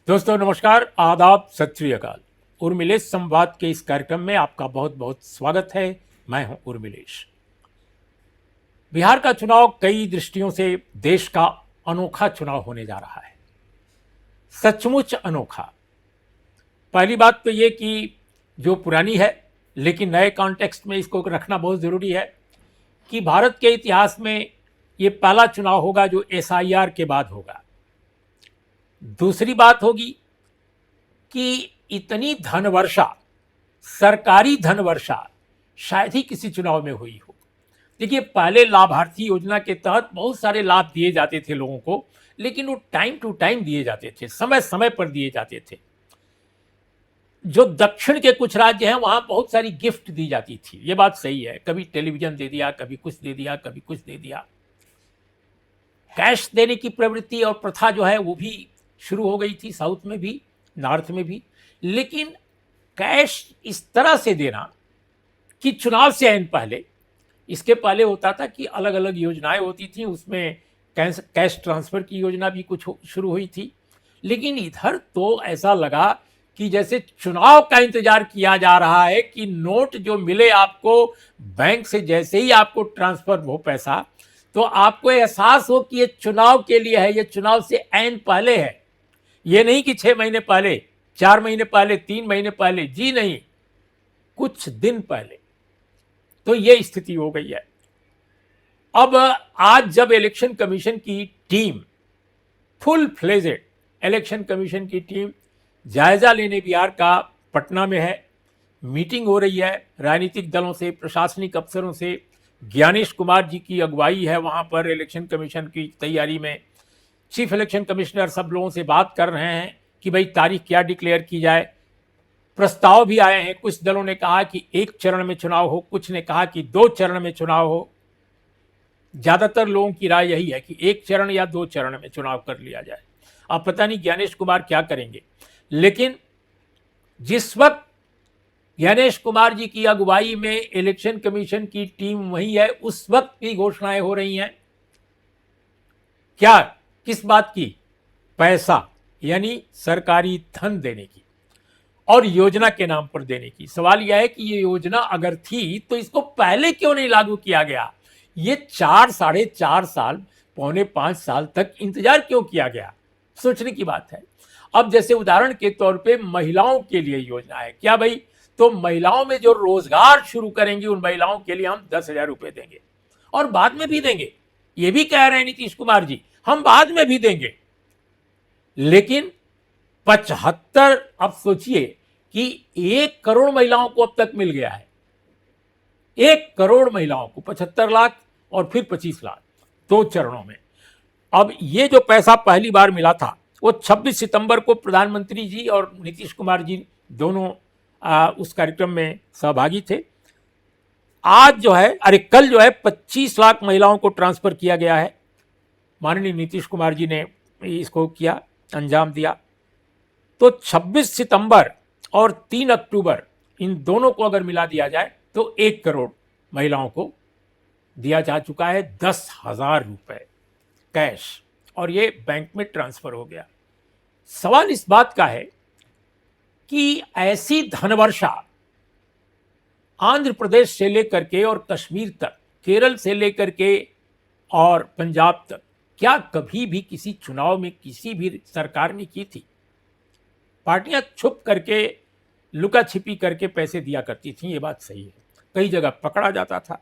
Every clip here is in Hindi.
दोस्तों नमस्कार, आदाब, सत श्री अकाल। उर्मिलेश संवाद के इस कार्यक्रम में आपका बहुत बहुत स्वागत है। मैं हूं उर्मिलेश। बिहार का चुनाव कई दृष्टियों से देश का अनोखा चुनाव होने जा रहा है, सचमुच अनोखा। पहली बात तो ये कि जो पुरानी है लेकिन नए कॉन्टेक्स्ट में इसको रखना बहुत ज़रूरी है कि भारत के इतिहास में ये पहला चुनाव होगा जो एसआईआर के बाद होगा। दूसरी बात होगी कि इतनी धनवर्षा, सरकारी धनवर्षा शायद ही किसी चुनाव में हुई हो। देखिए, पहले लाभार्थी योजना के तहत बहुत सारे लाभ दिए जाते थे लोगों को, लेकिन वो टाइम टू टाइम दिए जाते थे, समय समय पर दिए जाते थे। जो दक्षिण के कुछ राज्य हैं वहां बहुत सारी गिफ्ट दी जाती थी, ये बात सही है। कभी टेलीविजन दे दिया, कभी कुछ दे दिया, कभी कुछ दे दिया। कैश देने की प्रवृत्ति और प्रथा जो है वो भी शुरू हो गई थी, साउथ में भी, नॉर्थ में भी। लेकिन कैश इस तरह से देना कि चुनाव से आने पहले, इसके पहले होता था कि अलग अलग योजनाएं होती थी, उसमें कैश ट्रांसफर की योजना भी कुछ शुरू हुई थी। लेकिन इधर तो ऐसा लगा कि जैसे चुनाव का इंतजार किया जा रहा है कि नोट जो मिले आपको बैंक से, जैसे ही आपको ट्रांसफर हो पैसा, तो आपको एहसास हो कि ये चुनाव के लिए है, ये चुनाव से ऐन पहले है। ये नहीं कि 6 महीने पहले, 4 महीने पहले, 3 महीने पहले, जी नहीं, कुछ दिन पहले। तो ये स्थिति हो गई है। अब आज जब इलेक्शन कमीशन की team, full fledged election commission की टीम जायजा लेने बिहार का पटना में है, मीटिंग हो रही है राजनीतिक दलों से, प्रशासनिक अफसरों से। ज्ञानेश कुमार जी की अगुवाई है वहां पर इलेक्शन कमीशन की तैयारी में। चीफ इलेक्शन कमिश्नर सब लोगों से बात कर रहे हैं कि भाई तारीख क्या डिक्लेयर की जाए। प्रस्ताव भी आए हैं, कुछ दलों ने कहा कि 1 चरण में चुनाव हो, कुछ ने कहा कि 2 चरण में चुनाव हो। ज्यादातर लोगों की राय यही है कि 1 चरण या 2 चरण में चुनाव कर लिया जाए। अब पता नहीं ज्ञानेश कुमार क्या करेंगे, लेकिन जिस वक्त ज्ञानेश कुमार जी की अगुवाई में इलेक्शन कमीशन की टीम वही है, उस वक्त की घोषणाएं हो रही हैं। क्या, किस बात की? पैसा, यानी सरकारी धन देने की और योजना के नाम पर देने की। सवाल यह है कि ये योजना अगर थी तो इसको पहले क्यों नहीं लागू किया गया? ये 4 साढ़े 4 साल, पौने 5 साल तक इंतजार क्यों किया गया? सोचने की बात है। अब जैसे उदाहरण के तौर पे महिलाओं के लिए योजना है, क्या भाई? तो महिलाओं में जो रोजगार शुरू करेंगी उन महिलाओं के लिए हम 10,000 रुपए देंगे और बाद में भी देंगे। ये भी कह रहे हैं नीतीश कुमार जी, हम बाद में भी देंगे। लेकिन 75, अब सोचिए कि 1 करोड़ महिलाओं को अब तक मिल गया है। 1 करोड़ महिलाओं को 75 लाख और फिर 25 लाख, 2 चरणों में। अब ये जो पैसा पहली बार मिला था वो 26 सितंबर को प्रधानमंत्री जी और नीतीश कुमार जी दोनों उस कार्यक्रम में सहभागी थे। आज जो है, अरे कल जो है, 25 लाख महिलाओं को ट्रांसफर किया गया है। माननीय नीतीश कुमार जी ने इसको किया, अंजाम दिया। तो 26 सितंबर और 3 अक्टूबर, इन दोनों को अगर मिला दिया जाए तो 1 करोड़ महिलाओं को दिया जा चुका है 10,000 रुपए कैश, और ये बैंक में ट्रांसफर हो गया। सवाल इस बात का है कि ऐसी धनवर्षा आंध्र प्रदेश से लेकर के और कश्मीर तक, केरल से लेकर के और पंजाब तक, क्या कभी भी किसी चुनाव में किसी भी सरकार ने की थी? पार्टियां छुप करके, लुका छिपी करके पैसे दिया करती थीं, ये बात सही है। कई जगह पकड़ा जाता था,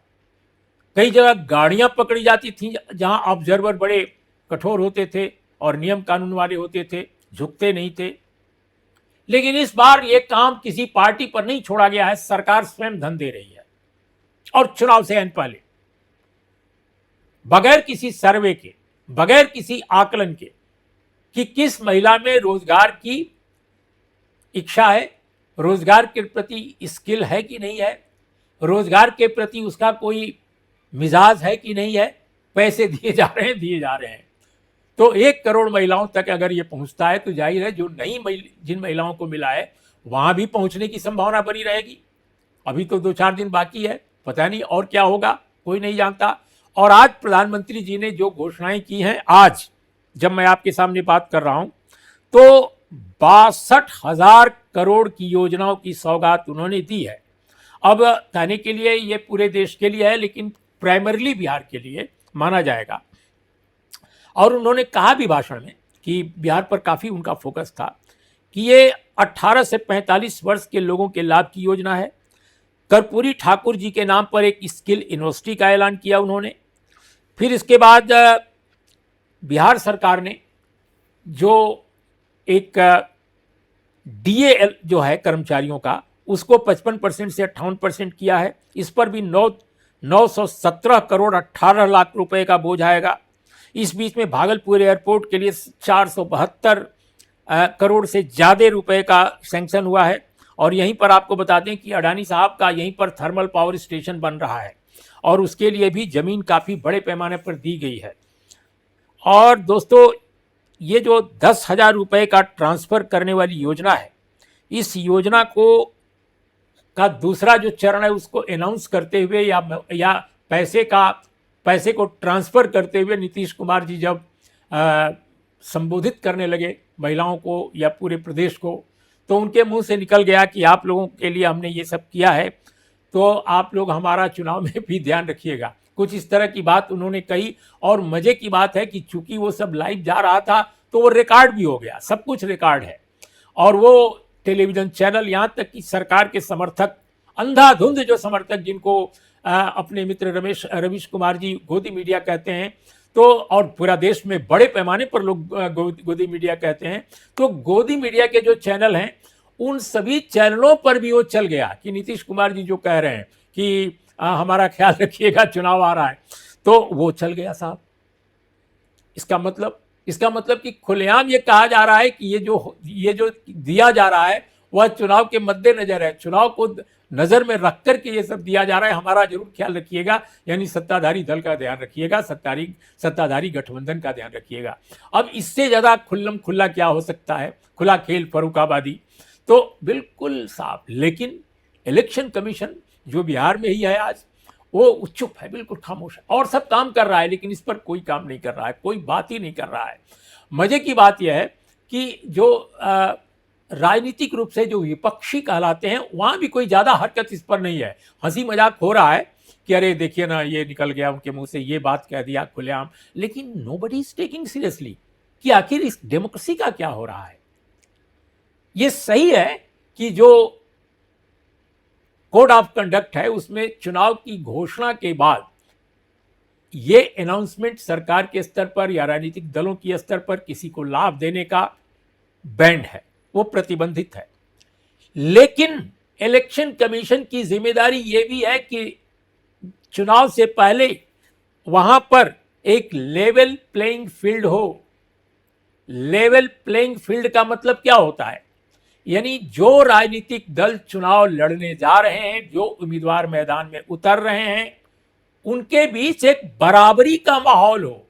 कई जगह गाड़ियां पकड़ी जाती थीं जहां ऑब्जर्वर बड़े कठोर होते थे और नियम कानून वाले होते थे, झुकते नहीं थे। लेकिन इस बार ये काम किसी पार्टी पर नहीं छोड़ा गया है, सरकार स्वयं धन दे रही है और चुनाव से पहले, बगैर किसी सर्वे के, बगैर किसी आकलन के कि किस महिला में रोजगार की इच्छा है, रोजगार के प्रति स्किल है कि नहीं है, रोजगार के प्रति उसका कोई मिजाज है कि नहीं है, पैसे दिए जा रहे हैं, दिए जा रहे हैं। तो 1 करोड़ महिलाओं तक अगर ये पहुंचता है तो जाहिर है जो जिन महिलाओं को मिला है वहां भी पहुंचने की संभावना बनी रहेगी। अभी तो 2-4 दिन बाकी है, पता नहीं और क्या होगा, कोई नहीं जानता। और आज प्रधानमंत्री जी ने जो घोषणाएं की हैं, आज जब मैं आपके सामने बात कर रहा हूं, तो 62,000 करोड़ की योजनाओं की सौगात उन्होंने दी है। अब कहने के लिए ये पूरे देश के लिए है, लेकिन प्राइमरली बिहार के लिए माना जाएगा। और उन्होंने कहा भी भाषण में कि बिहार पर काफ़ी उनका फोकस था कि ये 18 से 45 वर्ष के लोगों के लाभ की योजना है। कर्पूरी ठाकुर जी के नाम पर एक स्किल यूनिवर्सिटी का ऐलान किया उन्होंने। फिर इसके बाद बिहार सरकार ने जो एक डीए जो है कर्मचारियों का, उसको 55% से 58% किया है। इस पर भी 917 करोड़ 18 लाख रुपए का बोझ आएगा। इस बीच में भागलपुर एयरपोर्ट के लिए 472 करोड़ से ज़्यादा रुपए का सैंक्शन हुआ है। और यहीं पर आपको बता दें कि अडानी साहब का यहीं पर थर्मल पावर स्टेशन बन रहा है और उसके लिए भी ज़मीन काफ़ी बड़े पैमाने पर दी गई है। और दोस्तों, ये जो 10,000 रुपये का ट्रांसफ़र करने वाली योजना है, इस योजना को का दूसरा जो चरण है उसको अनाउंस करते हुए या पैसे को ट्रांसफ़र करते हुए नीतीश कुमार जी जब संबोधित करने लगे महिलाओं को या पूरे प्रदेश को, तो उनके मुंह से निकल गया कि आप लोगों के लिए हमने ये सब किया है, तो आप लोग हमारा चुनाव में भी ध्यान रखिएगा। कुछ इस तरह की बात उन्होंने कही। और मज़े की बात है कि चूंकि वो सब लाइव जा रहा था तो वो रिकॉर्ड भी हो गया, सब कुछ रिकॉर्ड है। और वो टेलीविज़न चैनल, यहाँ तक कि सरकार के समर्थक, अंधाधुंध जो समर्थक जिनको अपने मित्र रवीश कुमार जी गोदी मीडिया कहते हैं, तो और पूरा देश में बड़े पैमाने पर लोग गोदी मीडिया कहते हैं, तो गोदी मीडिया के जो चैनल हैं उन सभी चैनलों पर भी वो चल गया कि नीतीश कुमार जी जो कह रहे हैं कि हमारा ख्याल रखिएगा चुनाव आ रहा है, तो वो चल गया साहब। इसका मतलब कि खुलेआम ये कहा जा रहा है कि ये जो दिया जा रहा है वह चुनाव के मद्देनजर है, चुनाव को नज़र में रख कर के ये सब दिया जा रहा है, हमारा जरूर ख्याल रखिएगा, यानी सत्ताधारी दल का ध्यान रखिएगा, सत्ताधारी गठबंधन का ध्यान रखिएगा। अब इससे ज़्यादा खुल्लम खुल्ला क्या हो सकता है, खुला खेल फर्रुखाबादी, तो बिल्कुल साफ। लेकिन इलेक्शन कमीशन जो बिहार में ही है आज, वो चुप है, बिल्कुल खामोश है, और सब काम कर रहा है लेकिन इस पर कोई काम नहीं कर रहा है, कोई बात ही नहीं कर रहा है। मजे की बात यह है कि जो राजनीतिक रूप से जो विपक्षी कहलाते हैं वहाँ भी कोई ज़्यादा हरकत इस पर नहीं है। हंसी मजाक हो रहा है कि अरे देखिए ना, ये निकल गया उनके मुंह से, ये बात कह दिया खुलेआम, लेकिन नोबडी इज टेकिंग सीरियसली कि आखिर इस डेमोक्रेसी का क्या हो रहा है। ये सही है कि जो कोड ऑफ कंडक्ट है उसमें चुनाव की घोषणा के बाद ये अनाउंसमेंट सरकार के स्तर पर या राजनीतिक दलों के स्तर पर किसी को लाभ देने का बैंड है, वो प्रतिबंधित है। लेकिन इलेक्शन कमीशन की जिम्मेदारी ये भी है कि चुनाव से पहले वहां पर एक लेवल प्लेइंग फील्ड हो। लेवल प्लेइंग फील्ड का मतलब क्या होता है, यानी जो राजनीतिक दल चुनाव लड़ने जा रहे हैं, जो उम्मीदवार मैदान में उतर रहे हैं, उनके बीच एक बराबरी का माहौल हो।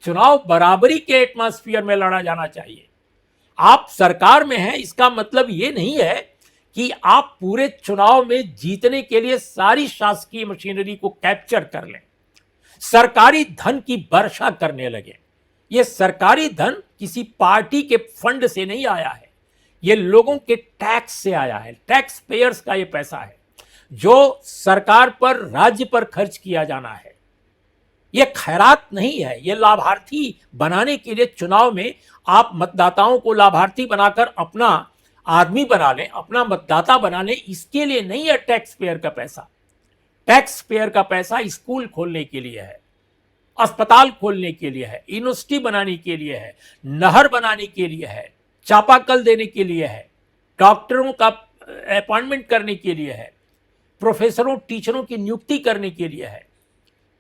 चुनाव बराबरी के एटमॉस्फेयर में लड़ा जाना चाहिए। आप सरकार में हैं, इसका मतलब ये नहीं है कि आप पूरे चुनाव में जीतने के लिए सारी शासकीय मशीनरी को कैप्चर कर लें, सरकारी धन की वर्षा करने लगे। ये सरकारी धन किसी पार्टी के फंड से नहीं आया है, ये लोगों के टैक्स से आया है। टैक्स पेयर्स का ये पैसा है जो सरकार पर, राज्य पर खर्च किया जाना है। ये खैरात नहीं है, ये लाभार्थी बनाने के लिए चुनाव में आप मतदाताओं को लाभार्थी बनाकर अपना आदमी बना लें, अपना मतदाता बना लें, इसके लिए नहीं है टैक्स पेयर का पैसा। टैक्स पेयर का पैसा स्कूल खोलने के लिए है, अस्पताल खोलने के लिए है, यूनिवर्सिटी बनाने के लिए है, नहर बनाने के लिए है, चापाकल देने के लिए है, डॉक्टरों का अपॉइंटमेंट करने के लिए है, प्रोफेसरों टीचरों की नियुक्ति करने के लिए है,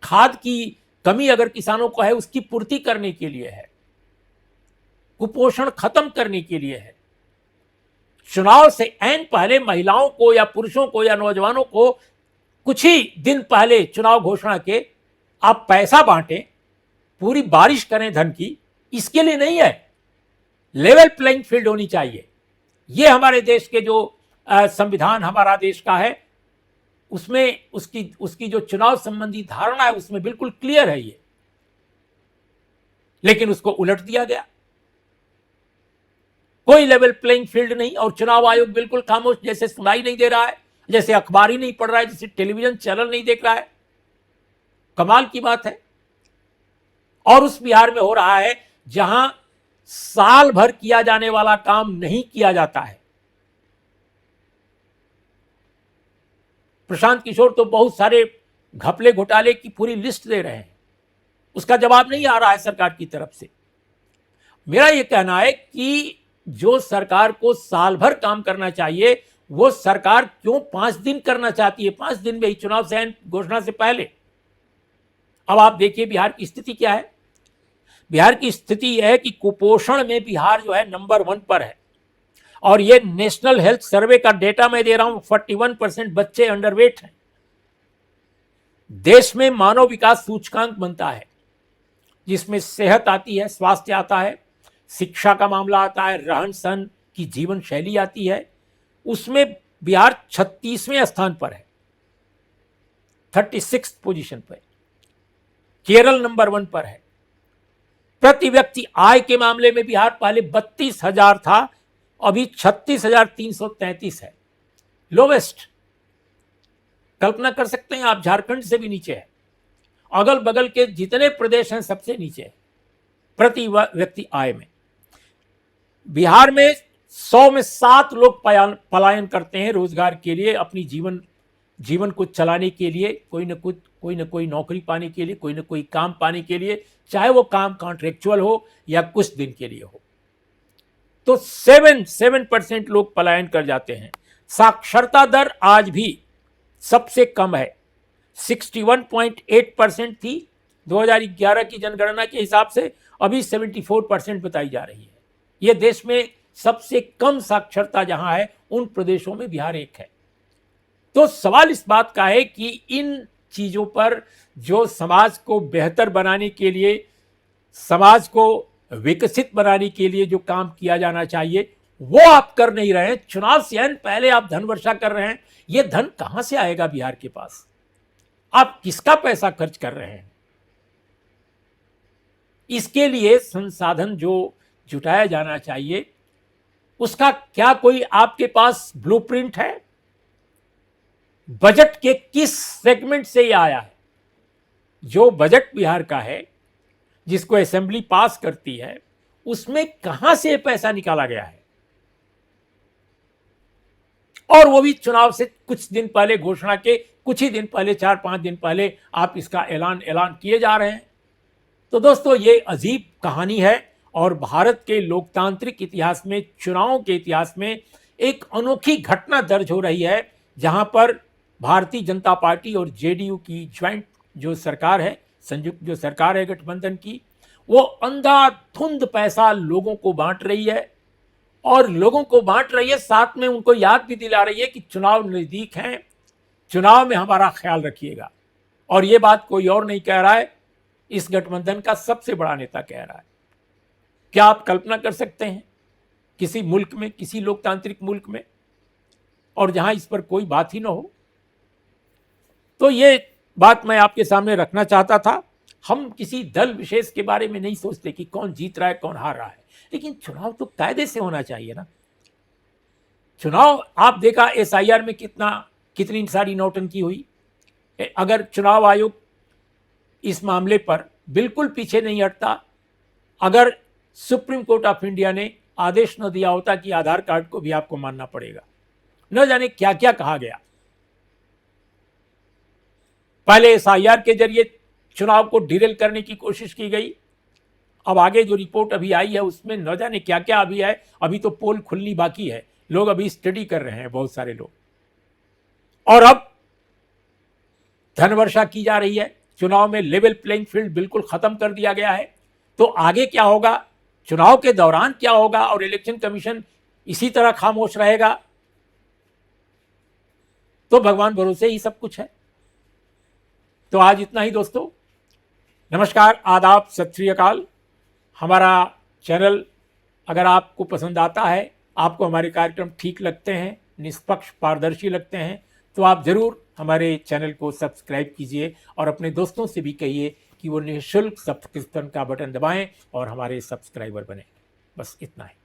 खाद की कमी अगर किसानों को है उसकी पूर्ति करने के लिए है, कुपोषण खत्म करने के लिए है। चुनाव से ऐन पहले महिलाओं को या पुरुषों को या नौजवानों को कुछ ही दिन पहले चुनाव घोषणा के आप पैसा बांटें, पूरी बारिश करें धन की, इसके लिए नहीं है। लेवल प्लेइंग फील्ड होनी चाहिए। ये हमारे देश के जो संविधान हमारा देश का है उसमें उसकी जो चुनाव संबंधी धारणा है उसमें बिल्कुल क्लियर है ये, लेकिन उसको उलट दिया गया। कोई लेवल प्लेइंग फील्ड नहीं, और चुनाव आयोग बिल्कुल खामोश, जैसे सुनाई नहीं दे रहा है, जैसे अखबार ही नहीं पढ़ रहा है, जैसे टेलीविजन चैनल नहीं देख रहा है। कमाल की बात है। और उस बिहार में हो रहा है जहां साल भर किया जाने वाला काम नहीं किया जाता है। प्रशांत किशोर तो बहुत सारे घपले घोटाले की पूरी लिस्ट दे रहे हैं, उसका जवाब नहीं आ रहा है सरकार की तरफ से। मेरा यह कहना है कि जो सरकार को साल भर काम करना चाहिए, वो सरकार क्यों 5 दिन करना चाहती है, 5 दिन में ही, चुनाव से घोषणा से पहले। अब आप देखिए बिहार की स्थिति क्या है। बिहार की स्थिति यह है कि कुपोषण में बिहार जो है नंबर 1 पर है, और ये नेशनल हेल्थ सर्वे का डेटा मैं दे रहा हूं, 41% बच्चे अंडरवेट हैं। देश में मानव विकास सूचकांक बनता है, जिसमें सेहत आती है, स्वास्थ्य आता है, शिक्षा का मामला आता है, रहन सहन की जीवन शैली आती है। उसमें बिहार 36वें स्थान पर है, 36 पोजीशन पर। केरल नंबर 1 पर है। प्रति व्यक्ति आय के मामले में बिहार पहले 32,000 था, अभी 36,333 है, लोवेस्ट। कल्पना कर सकते हैं आप, झारखंड से भी नीचे है, अगल बगल के जितने प्रदेश हैं सबसे नीचे है प्रति व्यक्ति आय में। बिहार में 100 में 7 लोग पलायन करते हैं रोजगार के लिए, अपनी जीवन को चलाने के लिए, कोई न कोई नौकरी पाने के लिए, कोई न कोई काम पाने के लिए, चाहे वो काम कॉन्ट्रेक्चुअल हो या कुछ दिन के लिए हो। तो 7% लोग पलायन कर जाते हैं। साक्षरता दर आज भी सबसे कम है, 61.8% थी 2011 की जनगणना के हिसाब से, अभी 74% बताई जा रही है। यह देश में सबसे कम साक्षरता जहां है, उन प्रदेशों में बिहार एक है। तो सवाल इस बात का है कि इन चीजों पर जो समाज को बेहतर बनाने के लिए, समाज को विकसित बनाने के लिए जो काम किया जाना चाहिए, वो आप कर नहीं रहे हैं। चुनाव से पहले आप धन वर्षा कर रहे हैं। ये धन कहां से आएगा बिहार के पास? आप किसका पैसा खर्च कर रहे हैं? इसके लिए संसाधन जो जुटाया जाना चाहिए, उसका क्या कोई आपके पास ब्लूप्रिंट है? बजट के किस सेगमेंट से ये आया है? जो बजट बिहार का है, जिसको असेंबली पास करती है, उसमें कहां से पैसा निकाला गया है? और वो भी चुनाव से कुछ दिन पहले, घोषणा के कुछ ही दिन पहले, 4-5 दिन पहले आप इसका ऐलान किए जा रहे हैं। तो दोस्तों, ये अजीब कहानी है, और भारत के लोकतांत्रिक इतिहास में, चुनावों के इतिहास में एक अनोखी घटना दर्ज हो रही है, जहां पर भारतीय जनता पार्टी और जेडीयू की ज्वाइंट जो सरकार है, संयुक्त जो सरकार है गठबंधन की, वो अंधाधुंध पैसा लोगों को बांट रही है, और लोगों को बांट रही है, साथ में उनको याद भी दिला रही है कि चुनाव नजदीक हैं, चुनाव में हमारा ख्याल रखिएगा। और ये बात कोई और नहीं कह रहा है, इस गठबंधन का सबसे बड़ा नेता कह रहा है। क्या आप कल्पना कर सकते हैं किसी मुल्क में, किसी लोकतांत्रिक मुल्क में, और जहां इस पर कोई बात ही ना हो? तो ये बात मैं आपके सामने रखना चाहता था। हम किसी दल विशेष के बारे में नहीं सोचते कि कौन जीत रहा है, कौन हार रहा है, लेकिन चुनाव तो कायदे से होना चाहिए ना। चुनाव आप देखा एसआईआर में कितनी सारी नौटंकी हुई। अगर चुनाव आयोग इस मामले पर बिल्कुल पीछे नहीं हटता, अगर सुप्रीम कोर्ट ऑफ इंडिया ने आदेश न दिया होता कि आधार कार्ड को भी आपको मानना पड़ेगा, न जाने क्या क्या कहा गया। पहले एसआईआर के जरिए चुनाव को डिरेल करने की कोशिश की गई, अब आगे जो रिपोर्ट अभी आई है उसमें न जाने क्या क्या अभी है। अभी तो पोल खुलनी बाकी है, लोग अभी स्टडी कर रहे हैं, बहुत सारे लोग। और अब धन वर्षा की जा रही है, चुनाव में लेवल प्लेइंग फील्ड बिल्कुल खत्म कर दिया गया है। तो आगे क्या होगा, चुनाव के दौरान क्या होगा, और इलेक्शन कमीशन इसी तरह खामोश रहेगा, तो भगवान भरोसे ही सब कुछ है। तो आज इतना ही दोस्तों। नमस्कार, आदाब, सत श्री अकाल। हमारा चैनल अगर आपको पसंद आता है, आपको हमारे कार्यक्रम ठीक लगते हैं, निष्पक्ष पारदर्शी लगते हैं, तो आप ज़रूर हमारे चैनल को सब्सक्राइब कीजिए, और अपने दोस्तों से भी कहिए कि वो निःशुल्क सब्सक्रिप्शन का बटन दबाएं और हमारे सब्सक्राइबर बने। बस इतना ही।